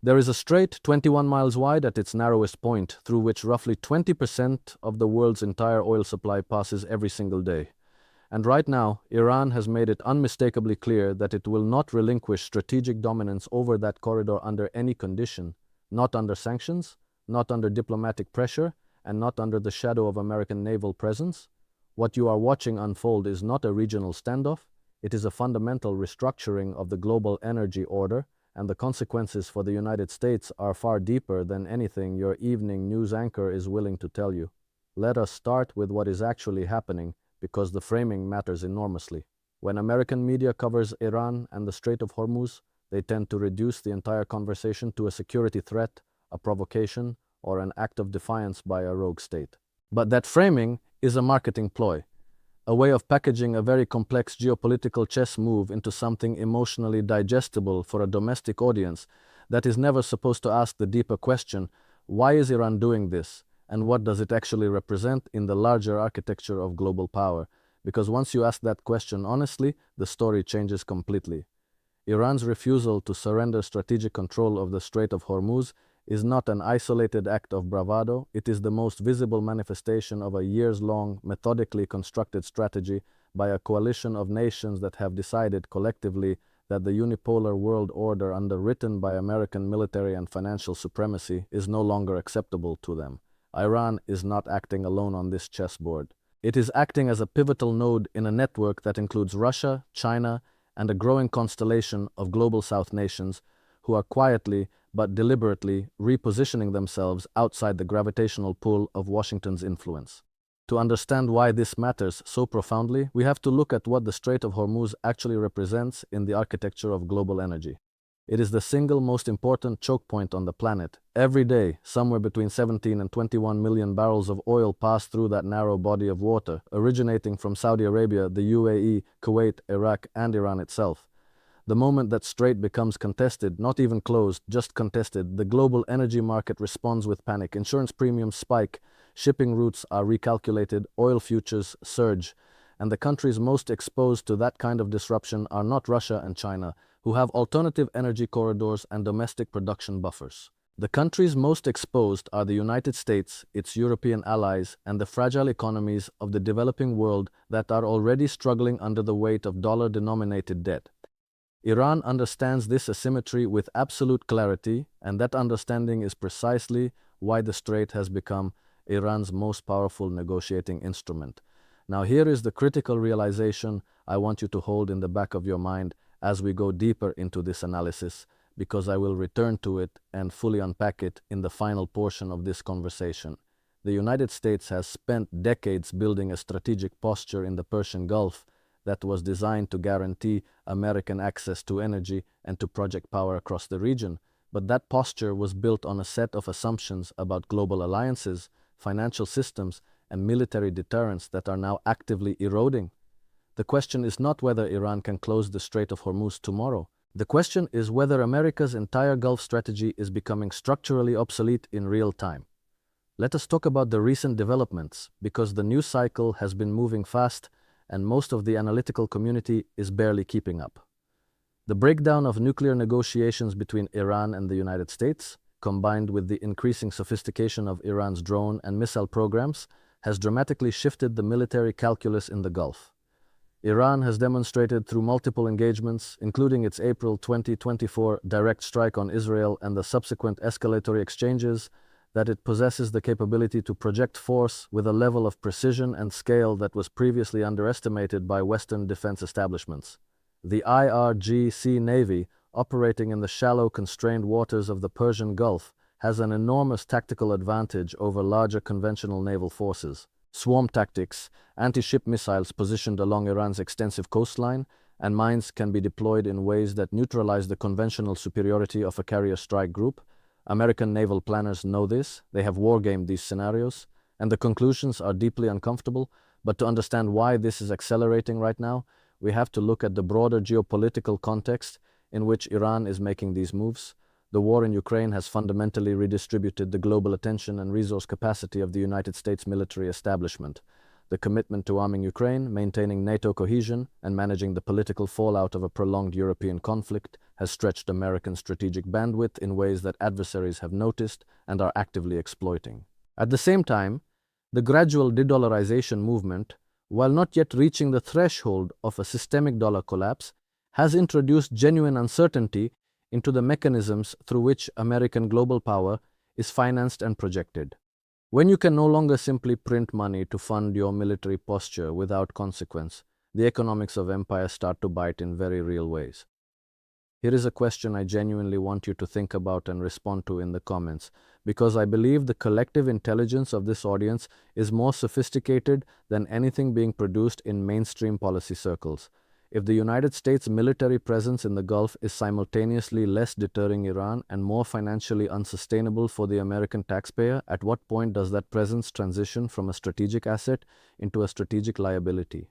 There is a strait 21 miles wide at its narrowest point, through which roughly 20% of the world's entire oil supply passes every single day. And right now, Iran has made it unmistakably clear that it will not relinquish strategic dominance over that corridor under any condition, not under sanctions, not under diplomatic pressure, and not under the shadow of American naval presence. What you are watching unfold is not a regional standoff, it is a fundamental restructuring of the global energy order, and the consequences for the United States are far deeper than anything your evening news anchor is willing to tell you. Let us start with what is actually happening, because the framing matters enormously. When American media covers Iran and the Strait of Hormuz, they tend to reduce the entire conversation to a security threat, a provocation, or an act of defiance by a rogue state. But that framing is a marketing ploy, a way of packaging a very complex geopolitical chess move into something emotionally digestible for a domestic audience that is never supposed to ask the deeper question, why is Iran doing this, and what does it actually represent in the larger architecture of global power? Because once you ask that question honestly, the story changes completely. Iran's refusal to surrender strategic control of the Strait of Hormuz is not an isolated act of bravado, it is the most visible manifestation of a years-long, methodically constructed strategy by a coalition of nations that have decided collectively that the unipolar world order underwritten by American military and financial supremacy is no longer acceptable to them. Iran is not acting alone on this chessboard. It is acting as a pivotal node in a network that includes Russia, China, and a growing constellation of global South nations who are quietly but deliberately repositioning themselves outside the gravitational pull of Washington's influence. To understand why this matters so profoundly, we have to look at what the Strait of Hormuz actually represents in the architecture of global energy. It is the single most important choke point on the planet. Every day, somewhere between 17 and 21 million barrels of oil pass through that narrow body of water, originating from Saudi Arabia, the UAE, Kuwait, Iraq, and Iran itself. The moment that strait becomes contested, not even closed, just contested, the global energy market responds with panic. Insurance premiums spike, shipping routes are recalculated, oil futures surge, and the countries most exposed to that kind of disruption are not Russia and China, who have alternative energy corridors and domestic production buffers. The countries most exposed are the United States, its European allies, and the fragile economies of the developing world that are already struggling under the weight of dollar-denominated debt. Iran understands this asymmetry with absolute clarity, and that understanding is precisely why the strait has become Iran's most powerful negotiating instrument. Now here is the critical realization I want you to hold in the back of your mind as we go deeper into this analysis, because I will return to it and fully unpack it in the final portion of this conversation. The United States has spent decades building a strategic posture in the Persian Gulf that was designed to guarantee American access to energy and to project power across the region. But that posture was built on a set of assumptions about global alliances, financial systems, and military deterrence that are now actively eroding. The question is not whether Iran can close the Strait of Hormuz tomorrow. The question is whether America's entire Gulf strategy is becoming structurally obsolete in real time. Let us talk about the recent developments, because the news cycle has been moving fast and most of the analytical community is barely keeping up. The breakdown of nuclear negotiations between Iran and the United States, combined with the increasing sophistication of Iran's drone and missile programs, has dramatically shifted the military calculus in the Gulf. Iran has demonstrated through multiple engagements, including its April 2024 direct strike on Israel and the subsequent escalatory exchanges, that it possesses the capability to project force with a level of precision and scale that was previously underestimated by Western defense establishments. The IRGC Navy, operating in the shallow, constrained waters of the Persian Gulf, has an enormous tactical advantage over larger conventional naval forces. Swarm tactics, anti-ship missiles positioned along Iran's extensive coastline, and mines can be deployed in ways that neutralize the conventional superiority of a carrier strike group. American naval planners know this, they have wargamed these scenarios, and the conclusions are deeply uncomfortable. But to understand why this is accelerating right now, we have to look at the broader geopolitical context in which Iran is making these moves. The war in Ukraine has fundamentally redistributed the global attention and resource capacity of the United States military establishment. The commitment to arming Ukraine, maintaining NATO cohesion, and managing the political fallout of a prolonged European conflict has stretched American strategic bandwidth in ways that adversaries have noticed and are actively exploiting. At the same time, the gradual de-dollarization movement, while not yet reaching the threshold of a systemic dollar collapse, has introduced genuine uncertainty into the mechanisms through which American global power is financed and projected. When you can no longer simply print money to fund your military posture without consequence, the economics of empire start to bite in very real ways. Here is a question I genuinely want you to think about and respond to in the comments, because I believe the collective intelligence of this audience is more sophisticated than anything being produced in mainstream policy circles. If the United States' military presence in the Gulf is simultaneously less deterring Iran and more financially unsustainable for the American taxpayer, at what point does that presence transition from a strategic asset into a strategic liability?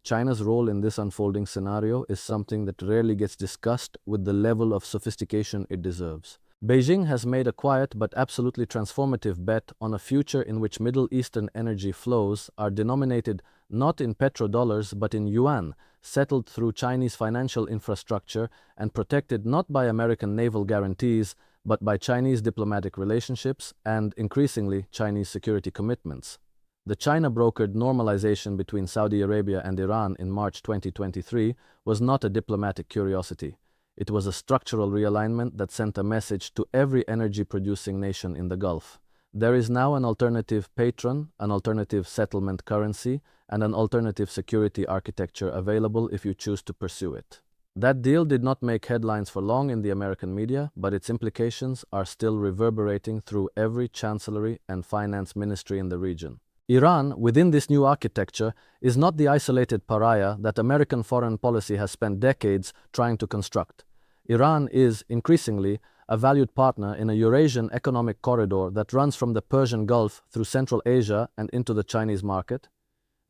China's role in this unfolding scenario is something that rarely gets discussed with the level of sophistication it deserves. Beijing has made a quiet but absolutely transformative bet on a future in which Middle Eastern energy flows are denominated not in petrodollars but in yuan, settled through Chinese financial infrastructure and protected not by American naval guarantees but by Chinese diplomatic relationships and, increasingly, Chinese security commitments. The China-brokered normalization between Saudi Arabia and Iran in March 2023 was not a diplomatic curiosity. It was a structural realignment that sent a message to every energy-producing nation in the Gulf. There is now an alternative patron, an alternative settlement currency, and an alternative security architecture available if you choose to pursue it. That deal did not make headlines for long in the American media, but its implications are still reverberating through every chancellery and finance ministry in the region. Iran, within this new architecture, is not the isolated pariah that American foreign policy has spent decades trying to construct. Iran is, increasingly, a valued partner in a Eurasian economic corridor that runs from the Persian Gulf through Central Asia and into the Chinese market.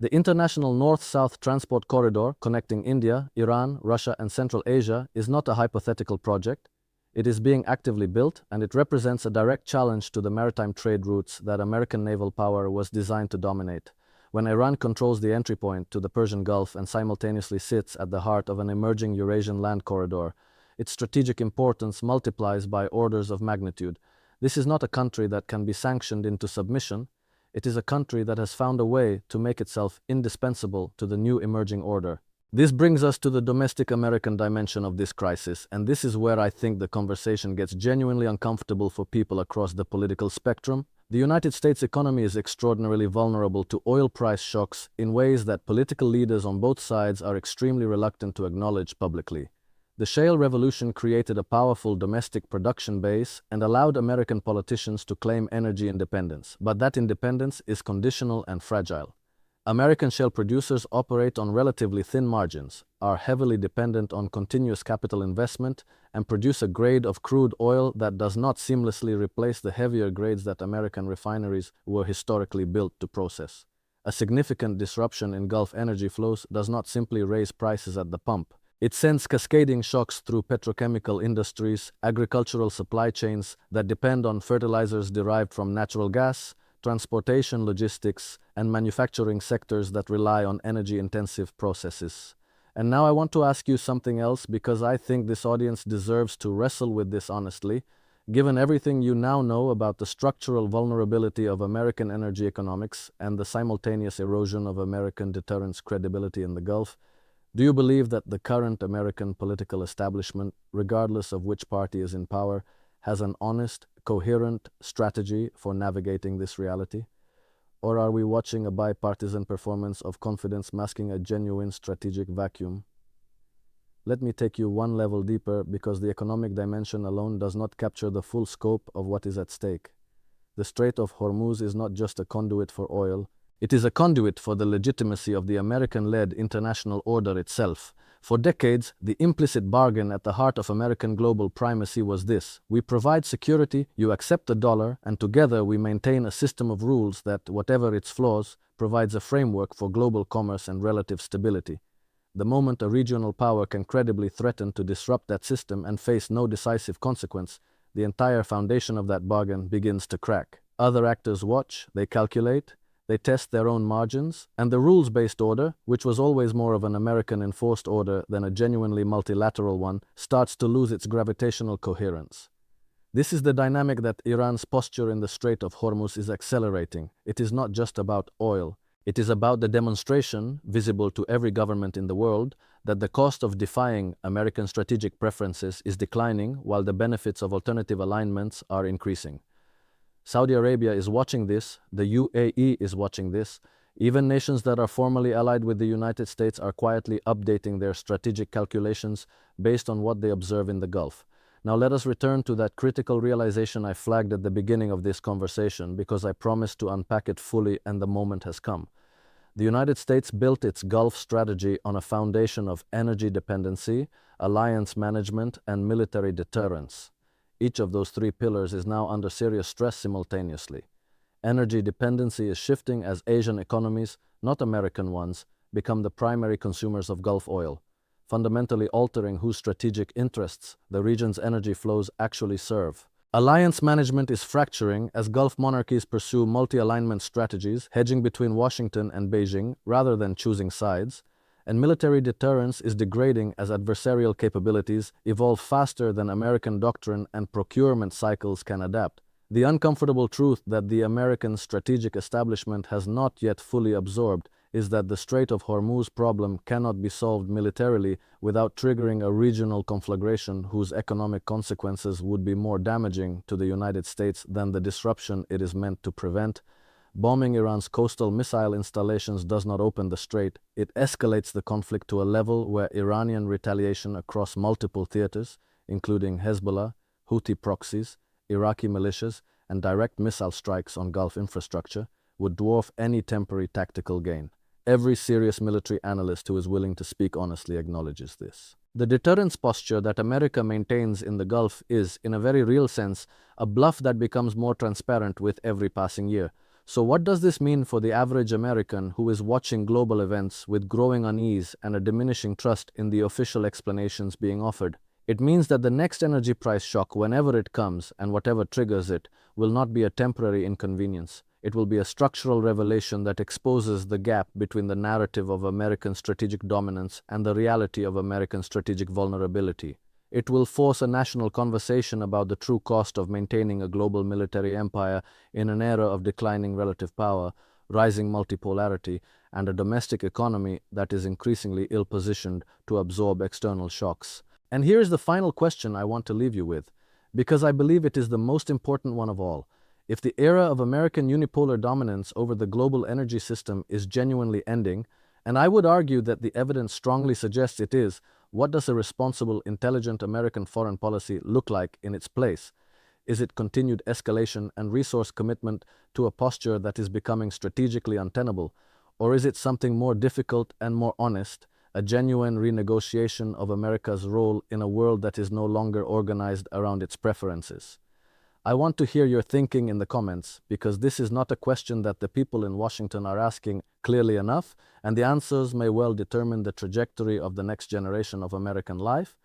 The international North-South transport corridor connecting India, Iran, Russia, and Central Asia is not a hypothetical project. It is being actively built, and it represents a direct challenge to the maritime trade routes that American naval power was designed to dominate. When Iran controls the entry point to the Persian Gulf and simultaneously sits at the heart of an emerging Eurasian land corridor, its strategic importance multiplies by orders of magnitude. This is not a country that can be sanctioned into submission. It is a country that has found a way to make itself indispensable to the new emerging order. This brings us to the domestic American dimension of this crisis, and this is where I think the conversation gets genuinely uncomfortable for people across the political spectrum. The United States economy is extraordinarily vulnerable to oil price shocks in ways that political leaders on both sides are extremely reluctant to acknowledge publicly. The shale revolution created a powerful domestic production base and allowed American politicians to claim energy independence, but that independence is conditional and fragile. American shale producers operate on relatively thin margins, are heavily dependent on continuous capital investment, and produce a grade of crude oil that does not seamlessly replace the heavier grades that American refineries were historically built to process. A significant disruption in Gulf energy flows does not simply raise prices at the pump. It sends cascading shocks through petrochemical industries, agricultural supply chains that depend on fertilizers derived from natural gas, transportation logistics, and manufacturing sectors that rely on energy-intensive processes. And now I want to ask you something else, because I think this audience deserves to wrestle with this honestly. Given everything you now know about the structural vulnerability of American energy economics and the simultaneous erosion of American deterrence credibility in the Gulf, do you believe that the current American political establishment, regardless of which party is in power, has an honest, coherent strategy for navigating this reality? Or are we watching a bipartisan performance of confidence masking a genuine strategic vacuum? Let me take you one level deeper, because the economic dimension alone does not capture the full scope of what is at stake. The Strait of Hormuz is not just a conduit for oil. It is a conduit for the legitimacy of the American-led international order itself. For decades, the implicit bargain at the heart of American global primacy was this: we provide security, you accept the dollar, and together we maintain a system of rules that, whatever its flaws, provides a framework for global commerce and relative stability. The moment a regional power can credibly threaten to disrupt that system and face no decisive consequence, the entire foundation of that bargain begins to crack. Other actors watch, they calculate, They test their own margins, and the rules-based order, which was always more of an American-enforced order than a genuinely multilateral one, starts to lose its gravitational coherence. This is the dynamic that Iran's posture in the Strait of Hormuz is accelerating. It is not just about oil. It is about the demonstration, visible to every government in the world, that the cost of defying American strategic preferences is declining while the benefits of alternative alignments are increasing. Saudi Arabia is watching this, the UAE is watching this. Even nations that are formally allied with the United States are quietly updating their strategic calculations based on what they observe in the Gulf. Now let us return to that critical realization I flagged at the beginning of this conversation, because I promised to unpack it fully and the moment has come. The United States built its Gulf strategy on a foundation of energy dependency, alliance management, and military deterrence. Each of those three pillars is now under serious stress simultaneously. Energy dependency is shifting as Asian economies, not American ones, become the primary consumers of Gulf oil, fundamentally altering whose strategic interests the region's energy flows actually serve. Alliance management is fracturing as Gulf monarchies pursue multi-alignment strategies, hedging between Washington and Beijing rather than choosing sides, and military deterrence is degrading as adversarial capabilities evolve faster than American doctrine and procurement cycles can adapt. The uncomfortable truth that the American strategic establishment has not yet fully absorbed is that the Strait of Hormuz problem cannot be solved militarily without triggering a regional conflagration whose economic consequences would be more damaging to the United States than the disruption it is meant to prevent. Bombing Iran's coastal missile installations does not open the strait, it escalates the conflict to a level where Iranian retaliation across multiple theaters, including Hezbollah, Houthi proxies, Iraqi militias, and direct missile strikes on Gulf infrastructure, would dwarf any temporary tactical gain. Every serious military analyst who is willing to speak honestly acknowledges this. The deterrence posture that America maintains in the Gulf is, in a very real sense, a bluff that becomes more transparent with every passing year. So what does this mean for the average American who is watching global events with growing unease and a diminishing trust in the official explanations being offered? It means that the next energy price shock, whenever it comes and whatever triggers it, will not be a temporary inconvenience. It will be a structural revelation that exposes the gap between the narrative of American strategic dominance and the reality of American strategic vulnerability. It will force a national conversation about the true cost of maintaining a global military empire in an era of declining relative power, rising multipolarity, and a domestic economy that is increasingly ill-positioned to absorb external shocks. And here is the final question I want to leave you with, because I believe it is the most important one of all. If the era of American unipolar dominance over the global energy system is genuinely ending, and I would argue that the evidence strongly suggests it is, what does a responsible, intelligent American foreign policy look like in its place? Is it continued escalation and resource commitment to a posture that is becoming strategically untenable? Or is it something more difficult and more honest, a genuine renegotiation of America's role in a world that is no longer organized around its preferences? I want to hear your thinking in the comments, because this is not a question that the people in Washington are asking clearly enough, and the answers may well determine the trajectory of the next generation of American life.